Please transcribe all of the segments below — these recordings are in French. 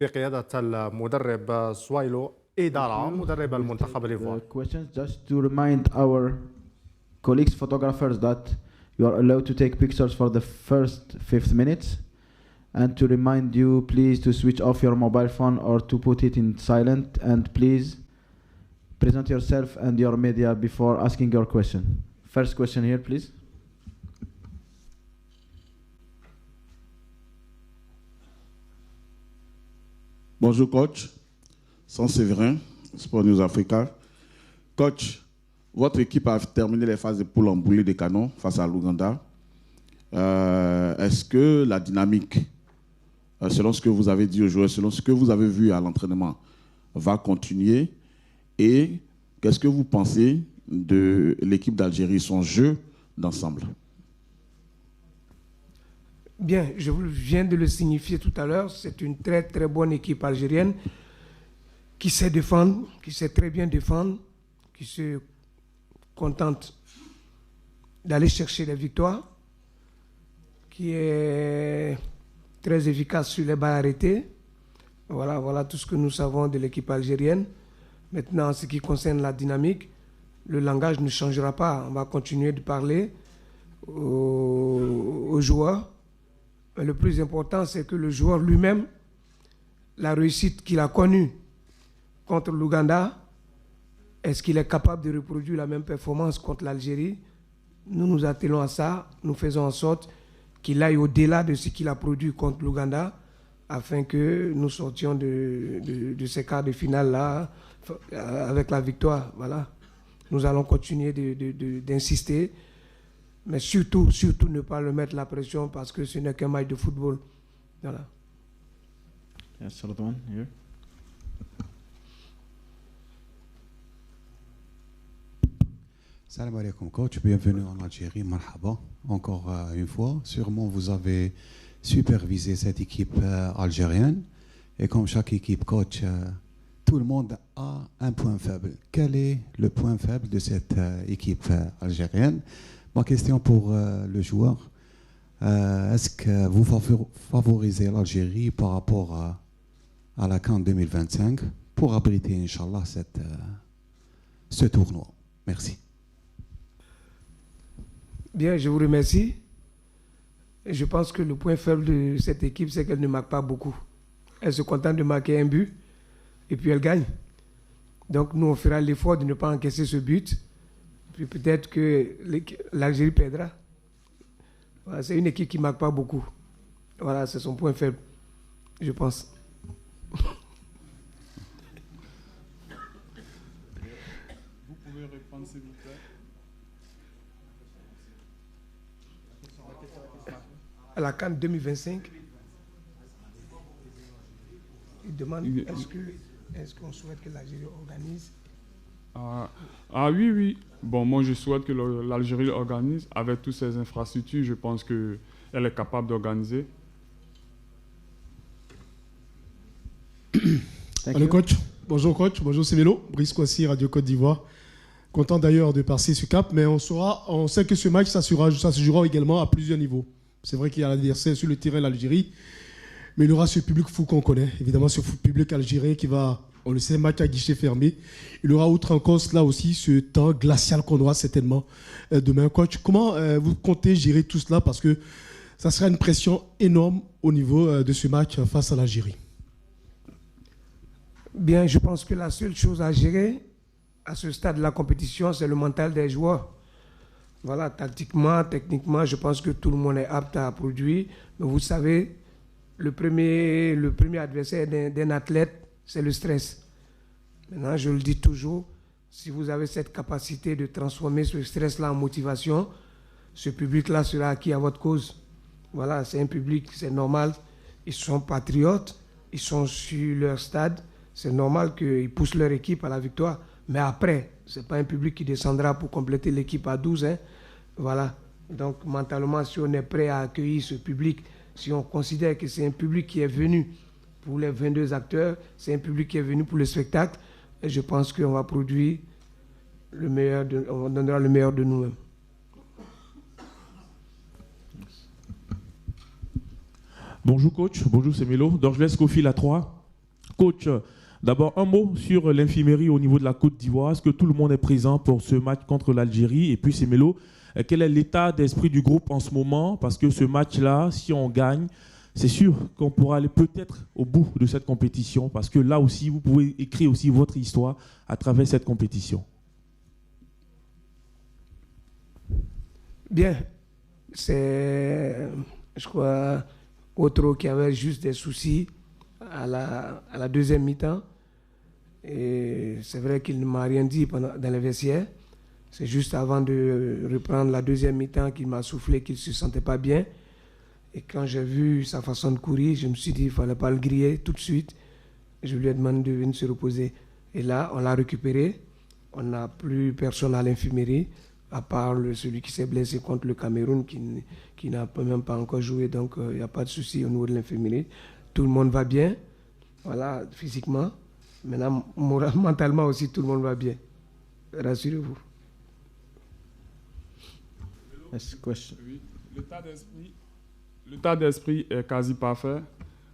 بقيادة المدرب سوايلو إدارة مدرب المنتخب الإيفواري. Questions just to remind our colleagues photographers that you are allowed to take pictures for the first 5 minutes, and to remind you please to switch off your mobile phone or to put it in silent, and please present yourself and your media before asking your question. First question here, please. Bonjour coach, San Séverin, Sport News Africa. Coach, votre équipe a terminé les phases de poule en boulet de canon face à l'Ouganda. Est-ce que la dynamique, selon ce que vous avez dit aux joueurs, selon ce que vous avez vu à l'entraînement, va continuer? Et qu'est-ce que vous pensez de l'équipe d'Algérie, son jeu d'ensemble? Bien, je viens de le signifier tout à l'heure, c'est une très très bonne équipe algérienne qui sait défendre, qui sait très bien défendre, qui se contente d'aller chercher les victoires, qui est très efficace sur les balles arrêtées. Voilà tout ce que nous savons de l'équipe algérienne. Maintenant, en ce qui concerne la dynamique, le langage ne changera pas. On va continuer de parler aux joueurs. Mais le plus important, c'est que le joueur lui-même, la réussite qu'il a connue contre l'Ouganda, est-ce qu'il est capable de reproduire la même performance contre l'Algérie? Nous nous attelons à ça. Nous faisons en sorte qu'il aille au-delà de ce qu'il a produit contre l'Ouganda afin que nous sortions de ces quarts de finale-là avec la victoire. Voilà. Nous allons continuer d'insister. Mais surtout ne pas le mettre la pression parce que ce n'est qu'un match de football. Voilà. Yes, another one here. Salam alaikum coach, bienvenue en Algérie, marhaba. Encore une fois, sûrement vous avez supervisé cette équipe algérienne et comme chaque équipe coach, tout le monde a un point faible. Quel est le point faible de cette équipe algérienne? Ma question pour le joueur, est-ce que vous favorisez l'Algérie par rapport à la CAN 2025 pour abriter, Inch'Allah, ce tournoi? Merci. Bien, je vous remercie. Je pense que le point faible de cette équipe, c'est qu'elle ne marque pas beaucoup. Elle se contente de marquer un but et puis elle gagne. Donc nous, on fera l'effort de ne pas encaisser ce but. Puis peut-être que l'Algérie perdra. Voilà, c'est une équipe qui ne marque pas beaucoup. Voilà, c'est son point faible, je pense. Vous pouvez répondre s'il vous plaît. À la CAN 2025, il demande est-ce qu'on souhaite que l'Algérie organise? Oui. Bon, moi, je souhaite que l'Algérie organise. Avec toutes ces infrastructures, je pense qu'elle est capable d'organiser. Allô coach, bonjour c'est Mélo, Brice Kwasi, Radio Côte d'Ivoire. Content d'ailleurs de passer ce cap, mais on sait que ce match, ça se jouera également à plusieurs niveaux. C'est vrai qu'il y a l'adversaire sur le terrain, l'Algérie, mais il y aura ce public fou qu'on connaît, évidemment ce public algérien qui va, on le sait, match à guichet fermé. Il y aura outre encore cela aussi ce temps glacial qu'on aura certainement demain. Coach, comment vous comptez gérer tout cela, parce que ça sera une pression énorme au niveau de ce match face à l'Algérie? Bien, je pense que la seule chose à gérer à ce stade de la compétition, c'est le mental des joueurs. Voilà, tactiquement, techniquement, je pense que tout le monde est apte à produire. Mais vous savez, le premier adversaire d'un athlète, c'est le stress. Maintenant, je le dis toujours, si vous avez cette capacité de transformer ce stress-là en motivation, ce public-là sera acquis à votre cause. Voilà, c'est un public, c'est normal. Ils sont patriotes, ils sont sur leur stade. C'est normal qu'ils poussent leur équipe à la victoire. Mais après, ce n'est pas un public qui descendra pour compléter l'équipe à 12. Hein. Voilà. Donc, mentalement, si on est prêt à accueillir ce public, si on considère que c'est un public qui est venu pour les 22 acteurs, c'est un public qui est venu pour le spectacle, et je pense qu'on va produire le meilleur, on donnera le meilleur de nous-mêmes. Bonjour coach, bonjour c'est Mélo, Dorgelès Kofil à 3. Coach, d'abord un mot sur l'infirmerie au niveau de la Côte d'Ivoire. Est-ce que tout le monde est présent pour ce match contre l'Algérie? Et puis Semelo, quel est l'état d'esprit du groupe en ce moment? Parce que ce match-là, si on gagne, c'est sûr qu'on pourra aller peut-être au bout de cette compétition. Parce que là aussi, vous pouvez écrire aussi votre histoire à travers cette compétition. Bien, c'est, je crois, Otro qui avait juste des soucis à la deuxième mi-temps. Et c'est vrai qu'il ne m'a rien dit dans les vestiaires. C'est juste avant de reprendre la deuxième mi-temps qu'il m'a soufflé qu'il ne se sentait pas bien. Et quand j'ai vu sa façon de courir, je me suis dit qu'il ne fallait pas le griller tout de suite. Je lui ai demandé de venir se reposer. Et là, on l'a récupéré. On n'a plus personne à l'infirmerie, à part celui qui s'est blessé contre le Cameroun, qui n'a même pas encore joué. Donc, il n'y a pas de souci au niveau de l'infirmerie. Tout le monde va bien, voilà, physiquement. Maintenant, mentalement aussi, tout le monde va bien. Rassurez-vous. Oui. L'état d'esprit est quasi parfait.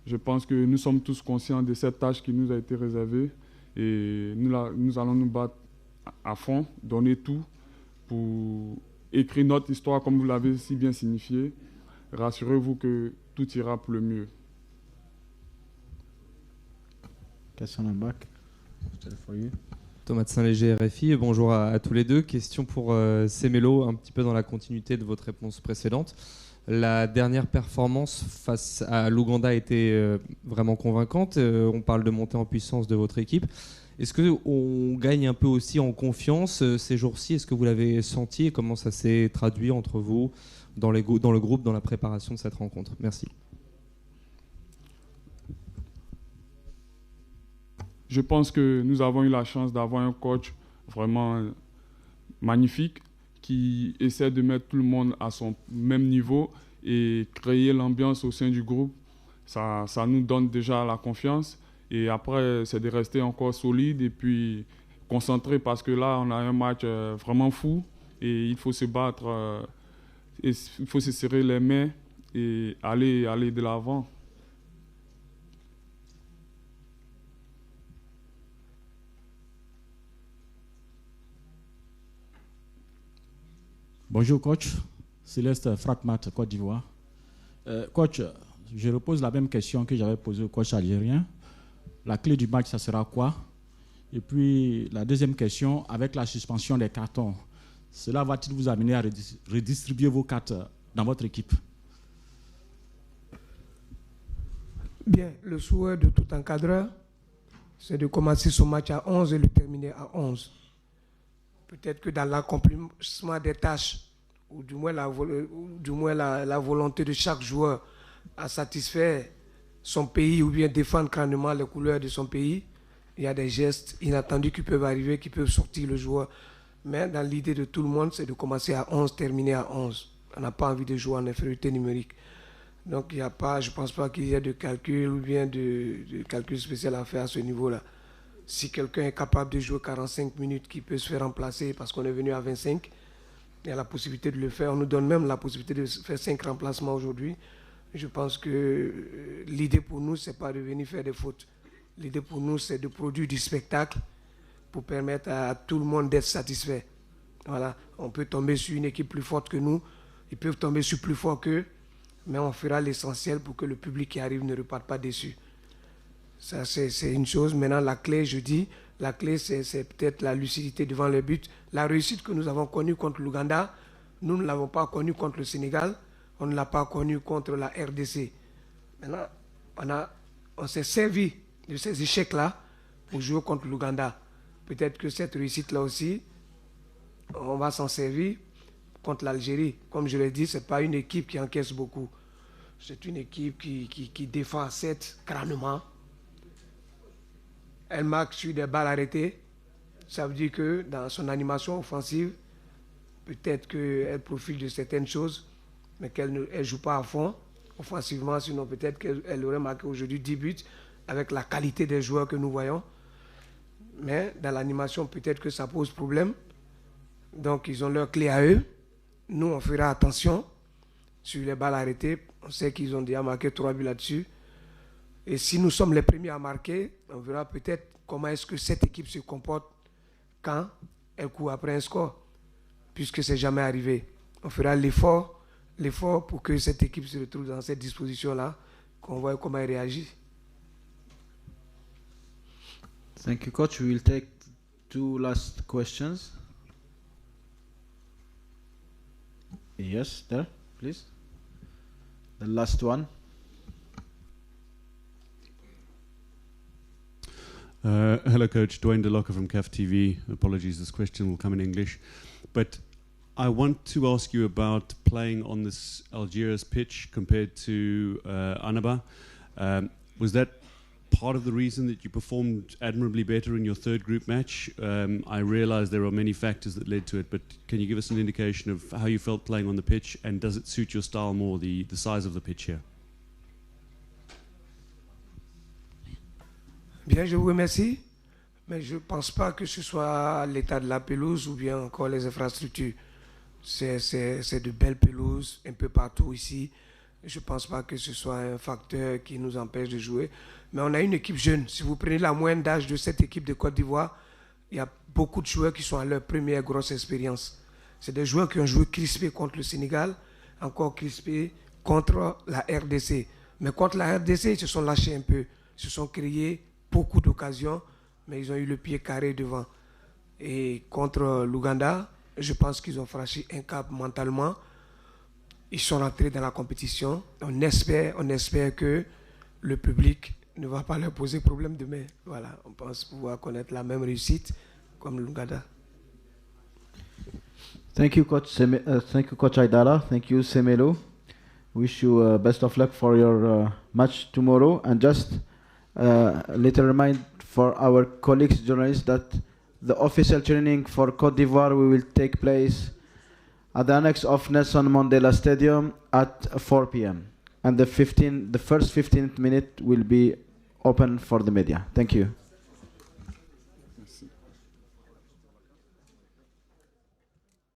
Je pense que nous sommes tous conscients de cette tâche qui nous a été réservée. Et nous allons nous battre à fond, donner tout pour écrire notre histoire comme vous l'avez si bien signifié. Rassurez-vous que tout ira pour le mieux. Question en back. For you. Thomas de Saint-Léger, RFI. Bonjour à tous les deux. Question pour Semelo, un petit peu dans la continuité de votre réponse précédente. La dernière performance face à l'Ouganda a été vraiment convaincante. On parle de montée en puissance de votre équipe. Est-ce qu'on gagne un peu aussi en confiance ces jours-ci? Est-ce que vous l'avez senti et comment ça s'est traduit entre vous dans le groupe, dans la préparation de cette rencontre? Merci. Je pense que nous avons eu la chance d'avoir un coach vraiment magnifique qui essaie de mettre tout le monde à son même niveau et créer l'ambiance au sein du groupe. Ça nous donne déjà la confiance. Et après, c'est de rester encore solide et puis concentré parce que là, on a un match vraiment fou et il faut se battre, il faut se serrer les mains et aller de l'avant. Bonjour coach, Céleste Fracmat, Côte d'Ivoire. Coach, je repose la même question que j'avais posée au coach algérien. La clé du match, ça sera quoi? Et puis la deuxième question, avec la suspension des cartons, cela va-t-il vous amener à redistribuer vos cartes dans votre équipe? Bien, le souhait de tout encadreur, c'est de commencer son match à 11 et le terminer à 11. Peut-être que dans l'accomplissement des tâches, ou du moins la volonté de chaque joueur à satisfaire son pays ou bien défendre crânement les couleurs de son pays, il y a des gestes inattendus qui peuvent arriver, qui peuvent sortir le joueur. Mais dans l'idée de tout le monde, c'est de commencer à 11, terminer à 11. On n'a pas envie de jouer en infériorité numérique. Donc il y a pas, je ne pense pas qu'il y ait de calcul ou bien de calcul spécial à faire à ce niveau-là. Si quelqu'un est capable de jouer 45 minutes, qui peut se faire remplacer parce qu'on est venu à 25, il y a la possibilité de le faire. On nous donne même la possibilité de faire 5 remplacements aujourd'hui. Je pense que l'idée pour nous, ce n'est pas de venir faire des fautes. L'idée pour nous, c'est de produire du spectacle pour permettre à tout le monde d'être satisfait. Voilà. On peut tomber sur une équipe plus forte que nous, ils peuvent tomber sur plus fort qu'eux, mais on fera l'essentiel pour que le public qui arrive ne reparte pas déçu. Ça, c'est une chose. Maintenant, la clé, je dis, la clé, c'est peut-être la lucidité devant le but. La réussite que nous avons connue contre l'Ouganda, nous ne l'avons pas connue contre le Sénégal, on ne l'a pas connue contre la RDC. Maintenant, on s'est servi de ces échecs-là pour jouer contre l'Ouganda. Peut-être que cette réussite-là aussi, on va s'en servir contre l'Algérie. Comme je l'ai dit, ce n'est pas une équipe qui encaisse beaucoup. C'est une équipe qui défend à 7 crânement. Elle marque sur des balles arrêtées. Ça veut dire que dans son animation offensive, peut-être qu'elle profite de certaines choses, mais qu'elle ne joue pas à fond offensivement. Sinon, peut-être qu'elle aurait marqué aujourd'hui 10 buts avec la qualité des joueurs que nous voyons. Mais dans l'animation, peut-être que ça pose problème. Donc, ils ont leur clé à eux. Nous, on fera attention sur les balles arrêtées. On sait qu'ils ont déjà marqué 3 buts là-dessus. Et si nous sommes les premiers à marquer, on verra peut-être comment est-ce que cette équipe se comporte quand elle court après un score, puisque c'est jamais arrivé. On fera l'effort pour que cette équipe se retrouve dans cette disposition-là, qu'on voit comment elle réagit. Thank you, coach. We will take 2 last questions. Yes, there, please. The last one. Hello, Coach. Dwayne DeLocca from CAF TV. Apologies, this question will come in English. But I want to ask you about playing on this Algiers pitch compared to Annaba. Was that part of the reason that you performed admirably better in your third group match? I realize there are many factors that led to it, but can you give us an indication of how you felt playing on the pitch, and does it suit your style more, the size of the pitch here? Bien, je vous remercie, mais je ne pense pas que ce soit l'état de la pelouse ou bien encore les infrastructures. C'est de belles pelouses un peu partout ici. Je ne pense pas que ce soit un facteur qui nous empêche de jouer. Mais on a une équipe jeune. Si vous prenez la moyenne d'âge de cette équipe de Côte d'Ivoire, il y a beaucoup de joueurs qui sont à leur première grosse expérience. C'est des joueurs qui ont joué crispé contre le Sénégal, encore crispé contre la RDC. Mais contre la RDC, ils se sont lâchés un peu. Ils se sont créés beaucoup d'occasions, mais ils ont eu le pied carré devant. Et contre l'Ouganda, je pense qu'ils ont franchi un cap mentalement. Ils sont rentrés dans la compétition. On espère que le public ne va pas leur poser problème demain. Voilà, on pense pouvoir connaître la même réussite comme l'Ouganda. Thank you, Coach Aidala. Thank you, Semelo. Wish you best of luck for your match tomorrow. And just a little reminder for our colleagues journalists that the official training for Côte d'Ivoire will take place at the annex of Nelson Mandela Stadium at 4 p.m. And the first 15th minute will be open for the media. Thank you.